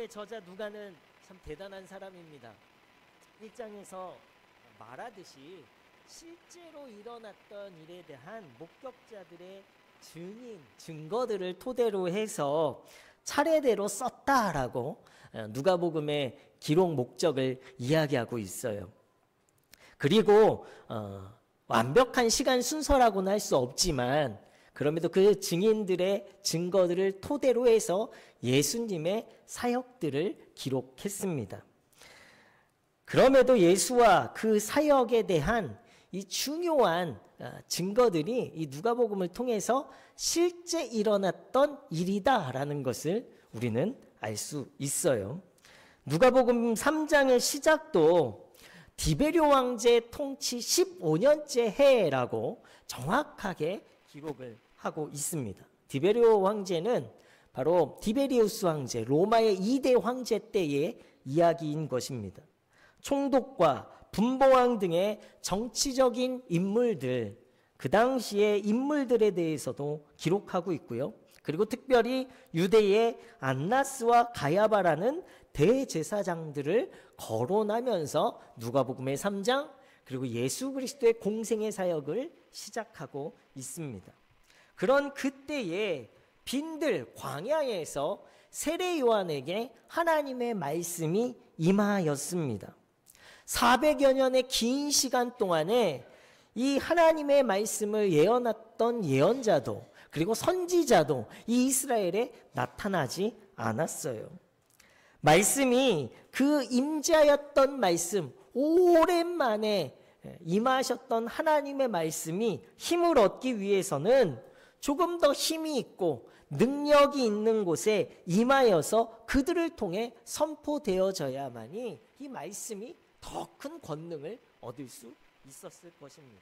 누가복음의 저자 누가는 참 대단한 사람입니다. 1장에서 말하듯이 실제로 일어났던 일에 대한 목격자들의 증인, 증거들을 토대로 해서 차례대로 썼다라고 누가복음의 기록 목적을 이야기하고 있어요. 그리고 완벽한 시간 순서라고는 할 수 없지만 그럼에도 그 증인들의 증거들을 토대로 해서 예수님의 사역들을 기록했습니다. 그럼에도 예수와 그 사역에 대한 이 중요한 증거들이 이 누가복음을 통해서 실제 일어났던 일이다라는 것을 우리는 알 수 있어요. 누가복음 3장의 시작도 디베rio 왕제 통치 15년째 해라고 정확하게 기록을 하고 있습니다. 디베rio 황제는 바로 디베리우스 황제, 로마의 2대 황제 때의 이야기인 것입니다. 총독과 분봉왕 등의 정치적인 인물들, 그 당시의 인물들에 대해서도 기록하고 있고요. 그리고 특별히 유대의 안나스와 가야바라는 대제사장들을 거론하면서 누가복음의 3장 그리고 예수 그리스도의 공생의 사역을 시작하고 있습니다. 그런 그때에 빈들 광야에서 세례 요한에게 하나님의 말씀이 임하였습니다. 400여 년의 긴 시간 동안에 이 하나님의 말씀을 예언했던 예언자도 그리고 선지자도 이 이스라엘에 나타나지 않았어요. 말씀이 그 임재하였던 말씀, 오랜만에 임하셨던 하나님의 말씀이 힘을 얻기 위해서는 조금 더 힘이 있고 능력이 있는 곳에 임하여서 그들을 통해 선포되어져야만이 이 말씀이 더 큰 권능을 얻을 수 있었을 것입니다.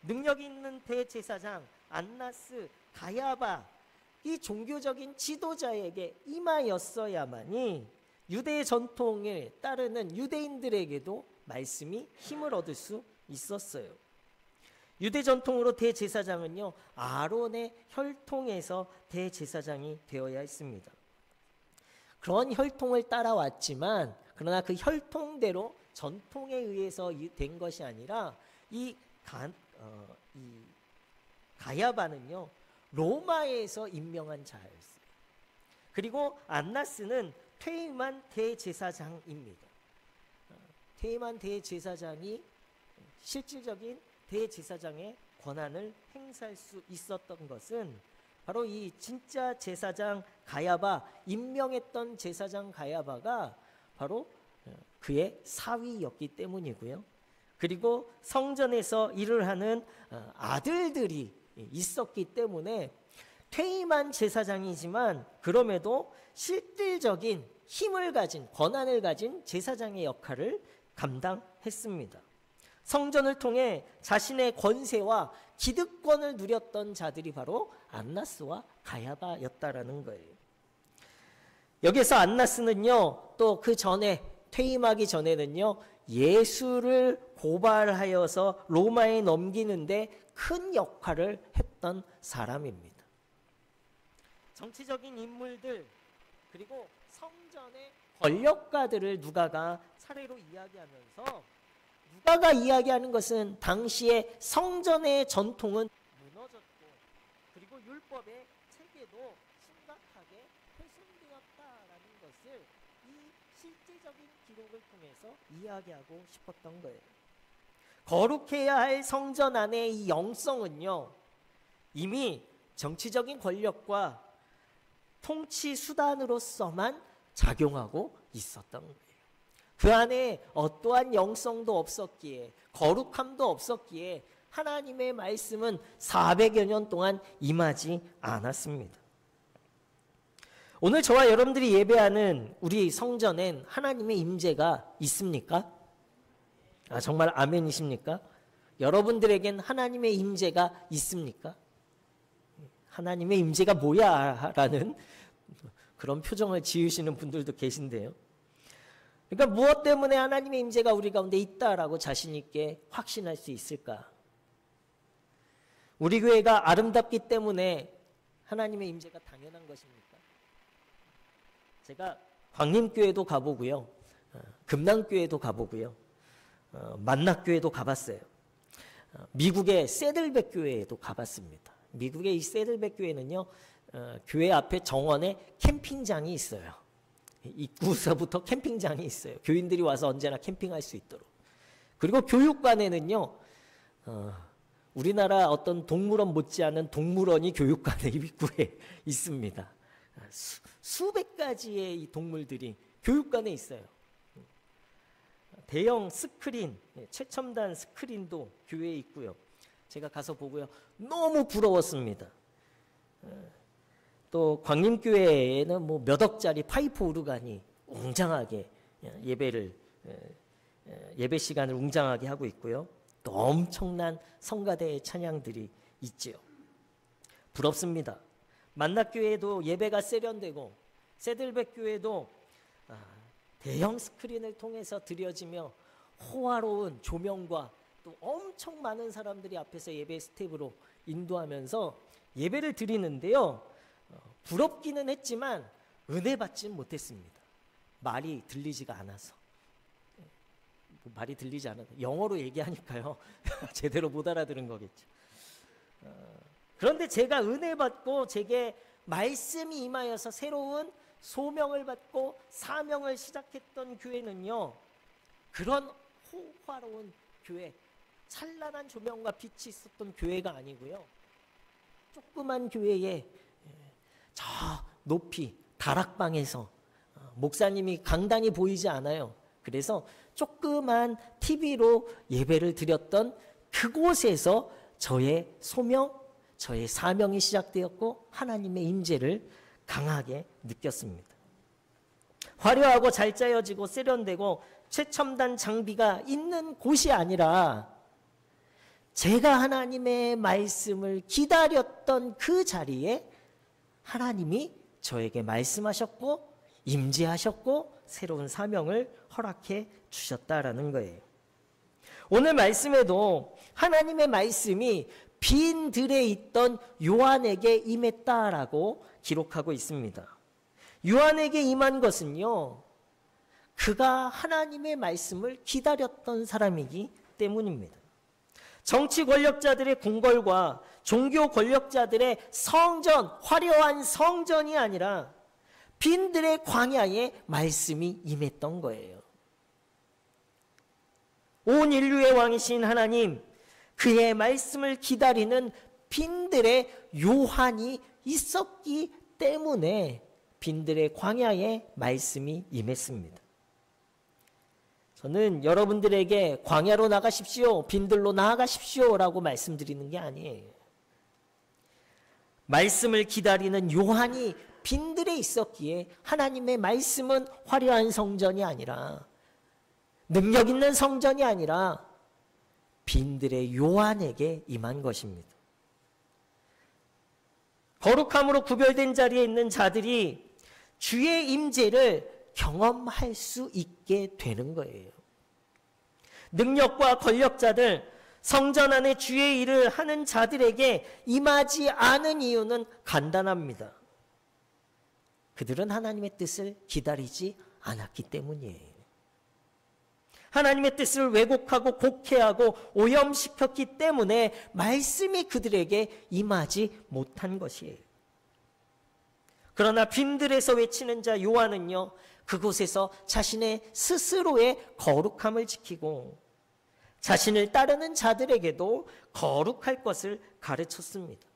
능력이 있는 대제사장 안나스, 가야바 이 종교적인 지도자에게 임하였어야만이 유대의 전통에 따르는 유대인들에게도 말씀이 힘을 얻을 수 있었어요. 유대 전통으로 대제사장은요, 아론의 혈통에서 대제사장이 되어야 했습니다. 그런 혈통을 따라왔지만 그러나 그 혈통대로 전통에 의해서 된 것이 아니라 이 가야바는요, 로마에서 임명한 자였어요. 그리고 안나스는 퇴임한 대제사장입니다. 퇴임한 대제사장이 실질적인 대제사장의 권한을 행사할 수 있었던 것은 바로 이 진짜 제사장 가야바, 임명했던 제사장 가야바가 바로 그의 사위였기 때문이고요. 그리고 성전에서 일을 하는 아들들이 있었기 때문에 퇴임한 제사장이지만 그럼에도 실질적인 힘을 가진, 권한을 가진 제사장의 역할을 감당했습니다. 성전을 통해 자신의 권세와 기득권을 누렸던 자들이 바로 안나스와 가야바였다라는 거예요. 여기서 안나스는요, 또 그 전에 퇴임하기 전에는요, 예수를 고발하여서 로마에 넘기는데 큰 역할을 했던 사람입니다. 정치적인 인물들 그리고 성전의 권력가들을 누가가 차례로 이야기하면서 누가가 이야기하는 것은 당시의 성전의 전통은 무너졌고 그리고 율법의 체계도 심각하게 훼손되었다라는 것을 이 실제적인 기록을 통해서 이야기하고 싶었던 거예요. 거룩해야 할 성전 안의 이 영성은요, 이미 정치적인 권력과 통치 수단으로서만 작용하고 있었던 거예요. 그 안에 어떠한 영성도 없었기에, 거룩함도 없었기에 하나님의 말씀은 400여 년 동안 임하지 않았습니다. 오늘 저와 여러분들이 예배하는 우리 성전엔 하나님의 임재가 있습니까? 정말 아멘이십니까? 여러분들에겐 하나님의 임재가 있습니까? 하나님의 임재가 뭐야? 라는 그런 표정을 지으시는 분들도 계신데요. 그러니까 무엇 때문에 하나님의 임재가 우리 가운데 있다라고 자신 있게 확신할 수 있을까? 우리 교회가 아름답기 때문에 하나님의 임재가 당연한 것입니까? 제가 광림교회도 가보고요. 금남교회도 가보고요. 만락교회도 가봤어요. 미국의 세들백 교회에도 가봤습니다. 미국의 이 세들백 교회는요, 교회 앞에 정원에 캠핑장이 있어요. 입구서부터 캠핑장이 있어요. 교인들이 와서 언제나 캠핑할 수 있도록. 그리고 교육관에는요, 우리나라 어떤 동물원 못지않은 동물원이 교육관의 입구에 있습니다. 수백 가지의 이 동물들이 교육관에 있어요. 대형 스크린, 최첨단 스크린도 교회에 있고요. 제가 가서 보고요. 너무 부러웠습니다. 또 광림교회에는 뭐 몇 억짜리 파이프 오르간이 웅장하게 예배 시간을 웅장하게 하고 있고요. 또 엄청난 성가대의 찬양들이 있지요. 부럽습니다. 만락교회도 예배가 세련되고 세들백 교회도 대형 스크린을 통해서 드려지며 호화로운 조명과 또 엄청 많은 사람들이 앞에서 예배 스텝으로 인도하면서 예배를 드리는데요. 부럽기는 했지만 은혜 받지는 못했습니다. 말이 들리지가 않아서. 말이 들리지 않아서 영어로 얘기하니까요. 제대로 못 알아들은 거겠죠. 그런데 제가 은혜 받고 제게 말씀이 임하여서 새로운 소명을 받고 사명을 시작했던 교회는요, 그런 호화로운 교회, 찬란한 조명과 빛이 있었던 교회가 아니고요, 조그만 교회에 저 높이 다락방에서 목사님이 강단이 보이지 않아요. 그래서 조그만 TV로 예배를 드렸던 그곳에서 저의 소명, 저의 사명이 시작되었고 하나님의 임재를 강하게 느꼈습니다. 화려하고 잘 짜여지고 세련되고 최첨단 장비가 있는 곳이 아니라 제가 하나님의 말씀을 기다렸던 그 자리에 하나님이 저에게 말씀하셨고 임재하셨고 새로운 사명을 허락해 주셨다라는 거예요. 오늘 말씀에도 하나님의 말씀이 빈 들에 있던 요한에게 임했다라고 기록하고 있습니다. 요한에게 임한 것은요, 그가 하나님의 말씀을 기다렸던 사람이기 때문입니다. 정치 권력자들의 궁궐과 종교 권력자들의 성전, 화려한 성전이 아니라 빈들의 광야에 말씀이 임했던 거예요. 온 인류의 왕이신 하나님, 그의 말씀을 기다리는 빈들의 요한이 있었기 때문에 빈들의 광야에 말씀이 임했습니다. 저는 여러분들에게 광야로 나가십시오, 빈들로 나아가십시오 라고 말씀드리는 게 아니에요. 말씀을 기다리는 요한이 빈들에 있었기에 하나님의 말씀은 화려한 성전이 아니라, 능력 있는 성전이 아니라 빈들의 요한에게 임한 것입니다. 거룩함으로 구별된 자리에 있는 자들이 주의 임재를 경험할 수 있게 되는 거예요. 능력과 권력자들, 성전 안에 주의 일을 하는 자들에게 임하지 않은 이유는 간단합니다. 그들은 하나님의 뜻을 기다리지 않았기 때문이에요. 하나님의 뜻을 왜곡하고 곡해하고 오염시켰기 때문에 말씀이 그들에게 임하지 못한 것이에요. 그러나 빈들에서 외치는 자 요한은요, 그곳에서 자신의 스스로의 거룩함을 지키고 자신을 따르는 자들에게도 거룩할 것을 가르쳤습니다.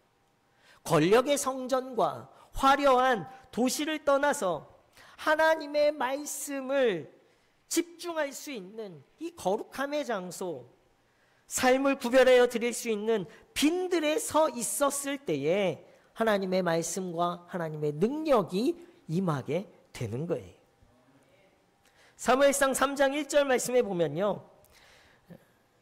권력의 성전과 화려한 도시를 떠나서 하나님의 말씀을 집중할 수 있는 이 거룩함의 장소, 삶을 구별하여 드릴 수 있는 빈들에 서 있었을 때에 하나님의 말씀과 하나님의 능력이 임하게 되는 거예요. 사무엘상 3장 1절 말씀에 보면요,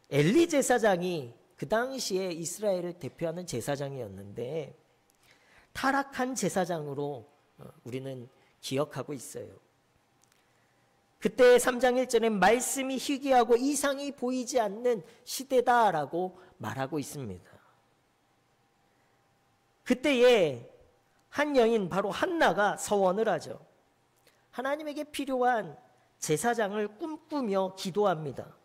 엘리 제사장이 그 당시에 이스라엘을 대표하는 제사장이었는데 타락한 제사장으로 우리는 기억하고 있어요. 그때 3장 1절에 말씀이 희귀하고 이상이 보이지 않는 시대다라고 말하고 있습니다. 그때에 한 여인 바로 한나가 서원을 하죠. 하나님에게 필요한 제사장을 꿈꾸며 기도합니다.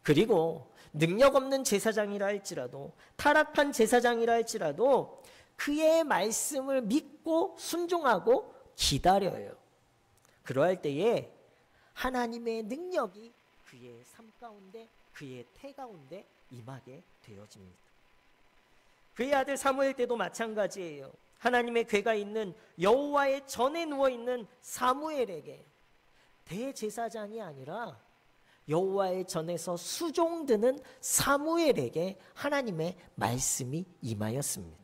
그리고 능력 없는 제사장이라 할지라도, 타락한 제사장이라 할지라도 그의 말씀을 믿고 순종하고 기다려요. 그러할 때에 하나님의 능력이 그의 삶 가운데, 그의 태 가운데 임하게 되어집니다. 그의 아들 사무엘 때도 마찬가지예요. 하나님의 궤가 있는 여호와의 전에 누워있는 사무엘에게 대제사장이 아니라 여호와의 전에서 수종드는 사무엘에게 하나님의 말씀이 임하였습니다.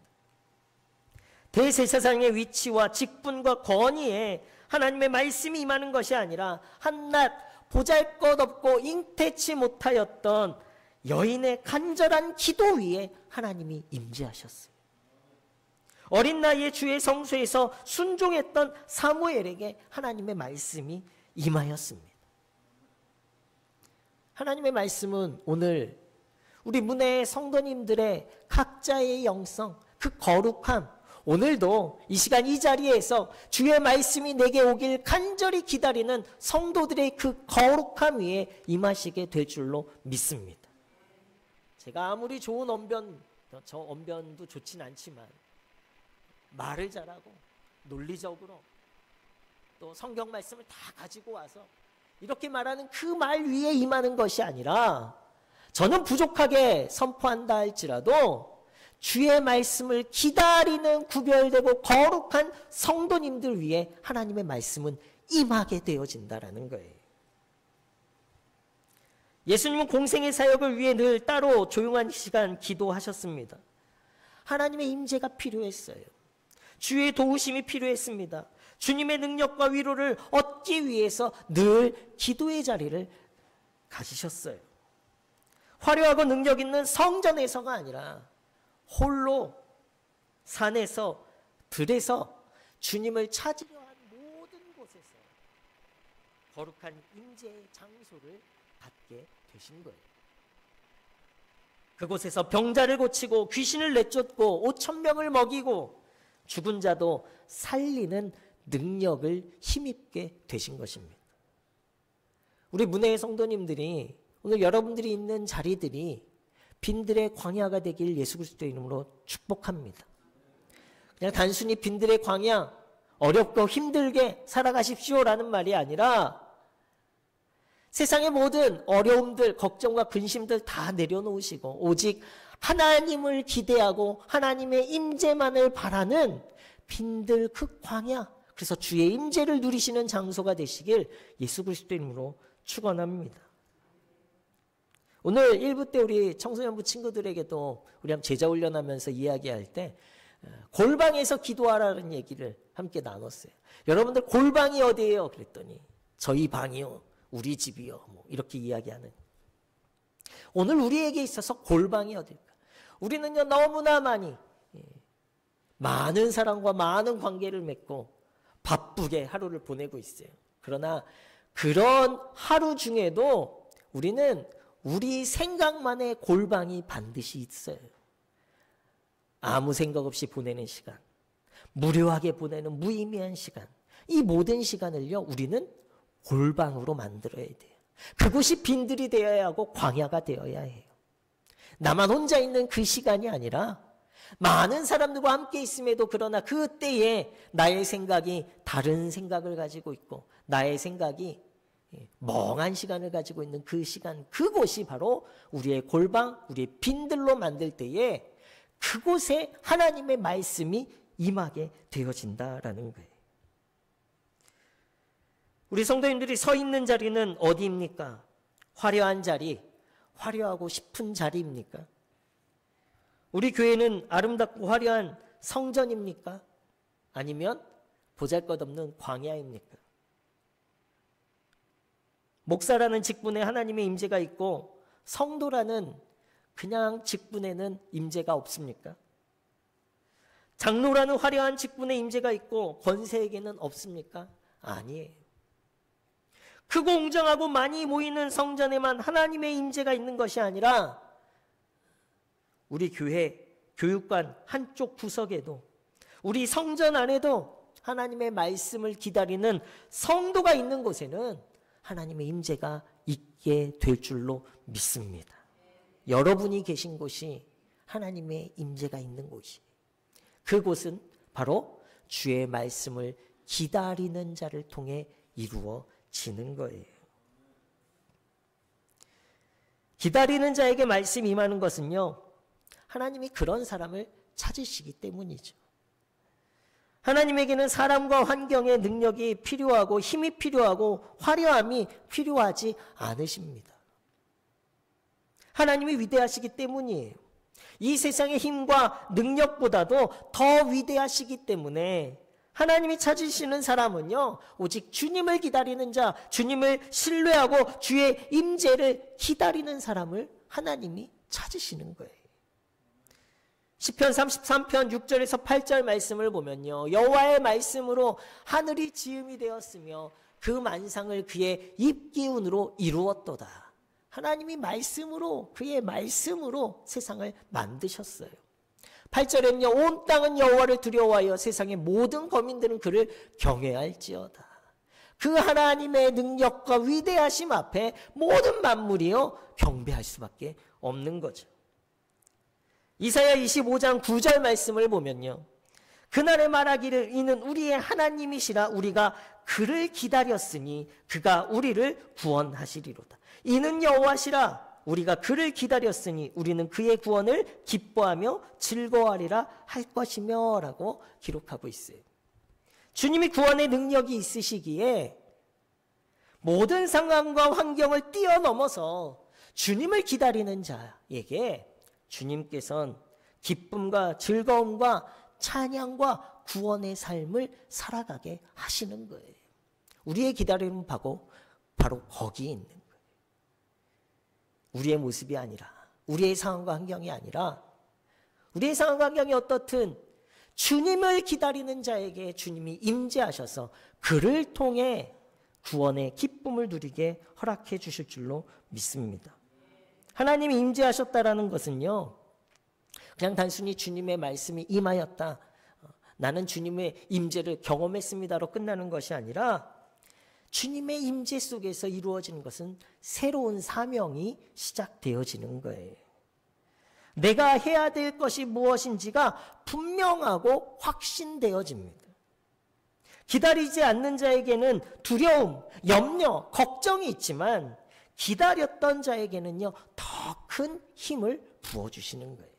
대제사장의 위치와 직분과 권위에 하나님의 말씀이 임하는 것이 아니라 한낱 보잘것없고 잉태치 못하였던 여인의 간절한 기도 위에 하나님이 임재하셨어요. 어린 나이에 주의 성소에서 순종했던 사무엘에게 하나님의 말씀이 임하였습니다. 하나님의 말씀은 오늘 우리 문의 성도님들의 각자의 영성, 그 거룩함, 오늘도 이 시간 이 자리에서 주의 말씀이 내게 오길 간절히 기다리는 성도들의 그 거룩함 위에 임하시게 될 줄로 믿습니다. 제가 아무리 좋은 언변, 저 언변도 좋진 않지만 말을 잘하고 논리적으로 또 성경 말씀을 다 가지고 와서 이렇게 말하는 그 말 위에 임하는 것이 아니라, 저는 부족하게 선포한다 할지라도 주의 말씀을 기다리는 구별되고 거룩한 성도님들 위에 하나님의 말씀은 임하게 되어진다라는 거예요. 예수님은 공생의 사역을 위해 늘 따로 조용한 시간 기도하셨습니다. 하나님의 임재가 필요했어요. 주의 도우심이 필요했습니다. 주님의 능력과 위로를 얻기 위해서 늘 기도의 자리를 가지셨어요. 화려하고 능력 있는 성전에서가 아니라 홀로 산에서 들에서 주님을 찾으려 한 모든 곳에서 거룩한 임재의 장소를 갖게 되신 거예요. 그곳에서 병자를 고치고 귀신을 내쫓고 5,000명을 먹이고 죽은 자도 살리는 능력을 힘입게 되신 것입니다. 우리 문혜의 성도님들이 오늘 여러분들이 있는 자리들이 빈들의 광야가 되길 예수 그리스도의 이름으로 축복합니다. 그냥 단순히 빈들의 광야, 어렵고 힘들게 살아가십시오라는 말이 아니라 세상의 모든 어려움들, 걱정과 근심들 다 내려놓으시고 오직 하나님을 기대하고 하나님의 임재만을 바라는 빈들 그 광야, 그래서 주의 임재를 누리시는 장소가 되시길 예수 그리스도의 이름으로 축원합니다. 오늘 1부 때 우리 청소년부 친구들에게도 우리 한번 제자 훈련하면서 이야기할 때 골방에서 기도하라는 얘기를 함께 나눴어요. 여러분들 골방이 어디예요? 그랬더니 저희 방이요, 우리 집이요, 뭐 이렇게 이야기하는. 오늘 우리에게 있어서 골방이 어딜까? 우리는요 너무나 많은 사람과 많은 관계를 맺고 바쁘게 하루를 보내고 있어요. 그러나 그런 하루 중에도 우리는 우리 생각만의 골방이 반드시 있어요. 아무 생각 없이 보내는 시간, 무료하게 보내는 무의미한 시간, 이 모든 시간을요 우리는 골방으로 만들어야 돼요. 그곳이 빈들이 되어야 하고 광야가 되어야 해요. 나만 혼자 있는 그 시간이 아니라 많은 사람들과 함께 있음에도 그러나 그때에 나의 생각이 다른 생각을 가지고 있고 나의 생각이 멍한 시간을 가지고 있는 그 시간, 그곳이 바로 우리의 골방, 우리의 빈들로 만들 때에 그곳에 하나님의 말씀이 임하게 되어진다라는 거예요. 우리 성도님들이 서 있는 자리는 어디입니까? 화려한 자리, 화려하고 싶은 자리입니까? 우리 교회는 아름답고 화려한 성전입니까? 아니면 보잘것없는 광야입니까? 목사라는 직분에 하나님의 임재가 있고 성도라는 그냥 직분에는 임재가 없습니까? 장로라는 화려한 직분에 임재가 있고 권세에게는 없습니까? 아니에요. 크고 웅장하고 많이 모이는 성전에만 하나님의 임재가 있는 것이 아니라 우리 교회 교육관 한쪽 구석에도 우리 성전 안에도 하나님의 말씀을 기다리는 성도가 있는 곳에는 하나님의 임재가 있게 될 줄로 믿습니다. 여러분이 계신 곳이 하나님의 임재가 있는 곳이, 그곳은 바로 주의 말씀을 기다리는 자를 통해 이루어지는 거예요. 기다리는 자에게 말씀이 임하는 것은요, 하나님이 그런 사람을 찾으시기 때문이죠. 하나님에게는 사람과 환경의 능력이 필요하고 힘이 필요하고 화려함이 필요하지 않으십니다. 하나님이 위대하시기 때문이에요. 이 세상의 힘과 능력보다도 더 위대하시기 때문에 하나님이 찾으시는 사람은요, 오직 주님을 기다리는 자, 주님을 신뢰하고 주의 임재를 기다리는 사람을 하나님이 찾으시는 거예요. 시편 33편 6절에서 8절 말씀을 보면요, 여호와의 말씀으로 하늘이 지음이 되었으며 그 만상을 그의 입기운으로 이루었도다. 하나님이 말씀으로, 그의 말씀으로 세상을 만드셨어요. 8절에는요, 온 땅은 여호와를 두려워하여 세상의 모든 거민들은 그를 경외할지어다. 그 하나님의 능력과 위대하심 앞에 모든 만물이요 경배할 수밖에 없는 거죠. 이사야 25장 9절 말씀을 보면요, 그날에 말하기를 이는 우리의 하나님이시라 우리가 그를 기다렸으니 그가 우리를 구원하시리로다. 이는 여호와시라 우리가 그를 기다렸으니 우리는 그의 구원을 기뻐하며 즐거워하리라 할 것이며 라고 기록하고 있어요. 주님이 구원의 능력이 있으시기에 모든 상황과 환경을 뛰어넘어서 주님을 기다리는 자에게 주님께서는 기쁨과 즐거움과 찬양과 구원의 삶을 살아가게 하시는 거예요. 우리의 기다림은 바로 거기에 있는 거예요. 우리의 모습이 아니라, 우리의 상황과 환경이 아니라, 우리의 상황과 환경이 어떻든 주님을 기다리는 자에게 주님이 임재하셔서 그를 통해 구원의 기쁨을 누리게 허락해 주실 줄로 믿습니다. 하나님이 임재하셨다라는 것은요, 그냥 단순히 주님의 말씀이 임하였다, 나는 주님의 임재를 경험했습니다로 끝나는 것이 아니라 주님의 임재 속에서 이루어지는 것은 새로운 사명이 시작되어지는 거예요. 내가 해야 될 것이 무엇인지가 분명하고 확신되어집니다. 기다리지 않는 자에게는 두려움, 염려, 걱정이 있지만 기다렸던 자에게는요, 더 큰 힘을 부어주시는 거예요.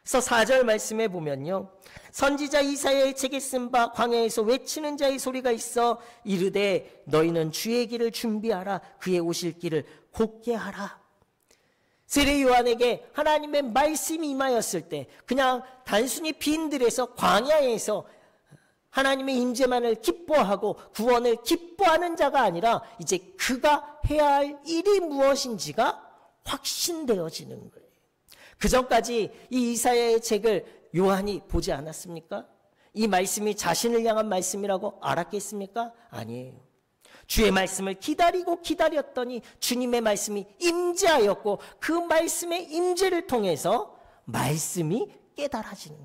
그래서 4절 말씀에 보면요, 선지자 이사야의 책에 쓴 바 광야에서 외치는 자의 소리가 있어 이르되 너희는 주의 길을 준비하라, 그의 오실 길을 곧게 하라. 세례 요한에게 하나님의 말씀이 임하였을 때 그냥 단순히 빈들에서 광야에서 하나님의 임재만을 기뻐하고 구원을 기뻐하는 자가 아니라 이제 그가 해야 할 일이 무엇인지가 확신되어지는 거예요. 그 전까지 이 이사야의 책을 요한이 보지 않았습니까? 이 말씀이 자신을 향한 말씀이라고 알았겠습니까? 아니에요. 주의 말씀을 기다리고 기다렸더니 주님의 말씀이 임재하였고 그 말씀의 임재를 통해서 말씀이 깨달아지는,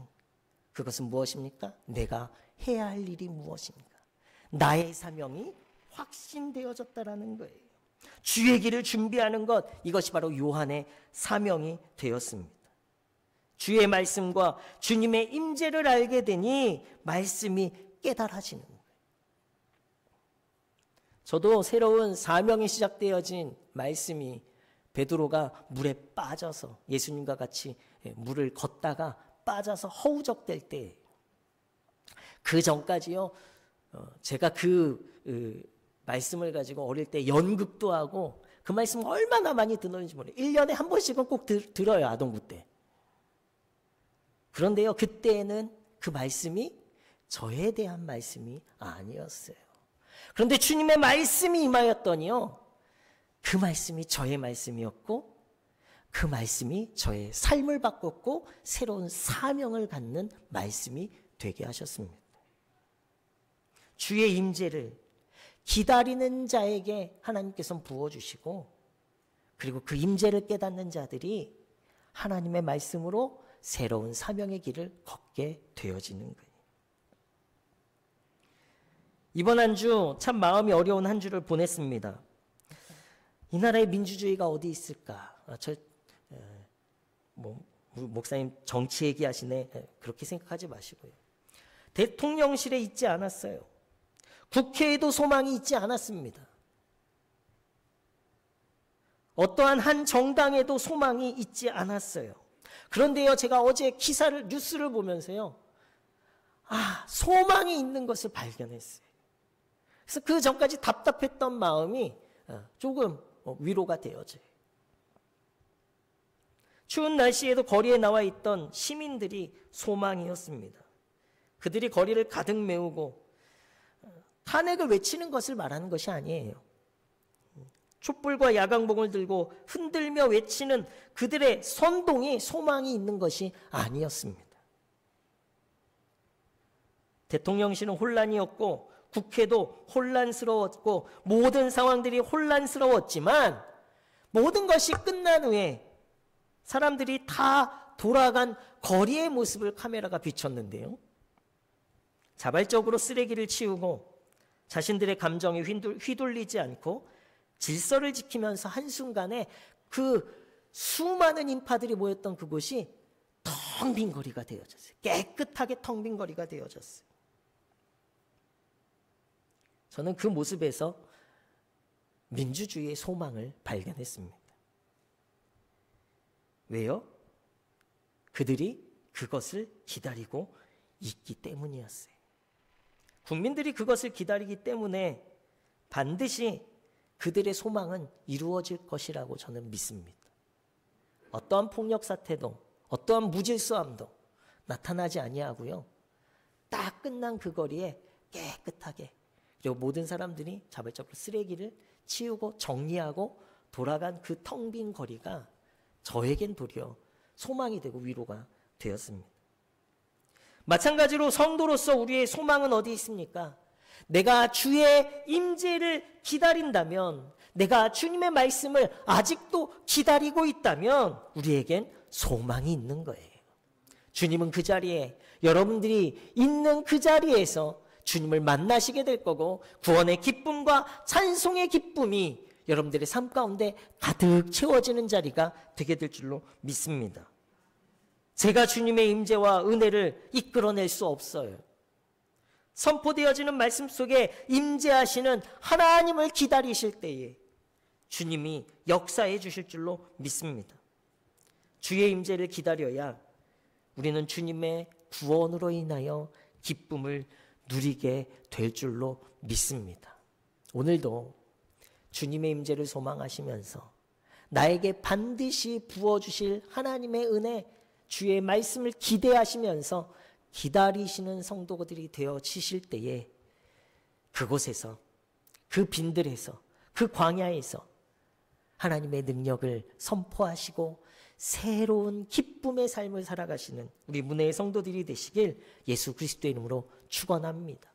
그것은 무엇입니까? 내가 해야 할 일이 무엇입니까? 나의 사명이 확신되어졌다라는 거예요. 주의 길을 준비하는 것, 이것이 바로 요한의 사명이 되었습니다. 주의 말씀과 주님의 임재를 알게 되니 말씀이 깨달아지는 거예요. 저도 새로운 사명이 시작되어진 말씀이 베드로가 물에 빠져서 예수님과 같이 물을 걷다가 빠져서 허우적될 때, 그 전까지요, 제가 그 말씀을 가지고 어릴 때 연극도 하고 그 말씀 얼마나 많이 듣는지 모르겠어요. 1년에 한 번씩은 꼭 들어요, 아동부 때. 그런데요, 그때는 그 말씀이 저에 대한 말씀이 아니었어요. 그런데 주님의 말씀이 임하였더니요, 그 말씀이 저의 말씀이었고 그 말씀이 저의 삶을 바꿨고 새로운 사명을 갖는 말씀이 되게 하셨습니다. 주의 임재를 기다리는 자에게 하나님께서는 부어주시고, 그리고 그 임재를 깨닫는 자들이 하나님의 말씀으로 새로운 사명의 길을 걷게 되어지는 거예요. 이번 한 주 참 마음이 어려운 한 주를 보냈습니다. 이 나라에 민주주의가 어디 있을까? 목사님 정치 얘기하시네. 그렇게 생각하지 마시고요. 대통령실에 있지 않았어요. 국회에도 소망이 있지 않았습니다. 어떠한 한 정당에도 소망이 있지 않았어요. 그런데요, 제가 어제 뉴스를 보면서요, 소망이 있는 것을 발견했어요. 그래서 그 전까지 답답했던 마음이 조금 위로가 되어져요. 추운 날씨에도 거리에 나와 있던 시민들이 소망이었습니다. 그들이 거리를 가득 메우고 탄핵을 외치는 것을 말하는 것이 아니에요. 촛불과 야광봉을 들고 흔들며 외치는 그들의 선동이 소망이 있는 것이 아니었습니다. 대통령실은 혼란이었고 국회도 혼란스러웠고 모든 상황들이 혼란스러웠지만 모든 것이 끝난 후에 사람들이 다 돌아간 거리의 모습을 카메라가 비췄는데요. 자발적으로 쓰레기를 치우고 자신들의 감정에 휘둘리지 않고 질서를 지키면서 한순간에 그 수많은 인파들이 모였던 그곳이 텅 빈 거리가 되어졌어요. 깨끗하게 텅 빈 거리가 되어졌어요. 저는 그 모습에서 민주주의의 소망을 발견했습니다. 왜요? 그들이 그것을 기다리고 있기 때문이었어요. 국민들이 그것을 기다리기 때문에 반드시 그들의 소망은 이루어질 것이라고 저는 믿습니다. 어떠한 폭력 사태도 어떠한 무질서함도 나타나지 아니하고요. 딱 끝난 그 거리에 깨끗하게 그리고 모든 사람들이 자발적으로 쓰레기를 치우고 정리하고 돌아간 그 텅 빈 거리가 저에겐 도리어 소망이 되고 위로가 되었습니다. 마찬가지로 성도로서 우리의 소망은 어디 있습니까? 내가 주의 임재를 기다린다면, 내가 주님의 말씀을 아직도 기다리고 있다면 우리에겐 소망이 있는 거예요. 주님은 그 자리에, 여러분들이 있는 그 자리에서 주님을 만나시게 될 거고 구원의 기쁨과 찬송의 기쁨이 여러분들의 삶 가운데 가득 채워지는 자리가 되게 될 줄로 믿습니다. 제가 주님의 임재와 은혜를 이끌어낼 수 없어요. 선포되어지는 말씀 속에 임재하시는 하나님을 기다리실 때에 주님이 역사해 주실 줄로 믿습니다. 주의 임재를 기다려야 우리는 주님의 구원으로 인하여 기쁨을 누리게 될 줄로 믿습니다. 오늘도 주님의 임재를 소망하시면서 나에게 반드시 부어주실 하나님의 은혜, 주의 말씀을 기대하시면서 기다리시는 성도들이 되어지실 때에 그곳에서, 그 빈들에서, 그 광야에서 하나님의 능력을 선포하시고 새로운 기쁨의 삶을 살아가시는 우리 문혜의 성도들이 되시길 예수 그리스도의 이름으로 축원합니다.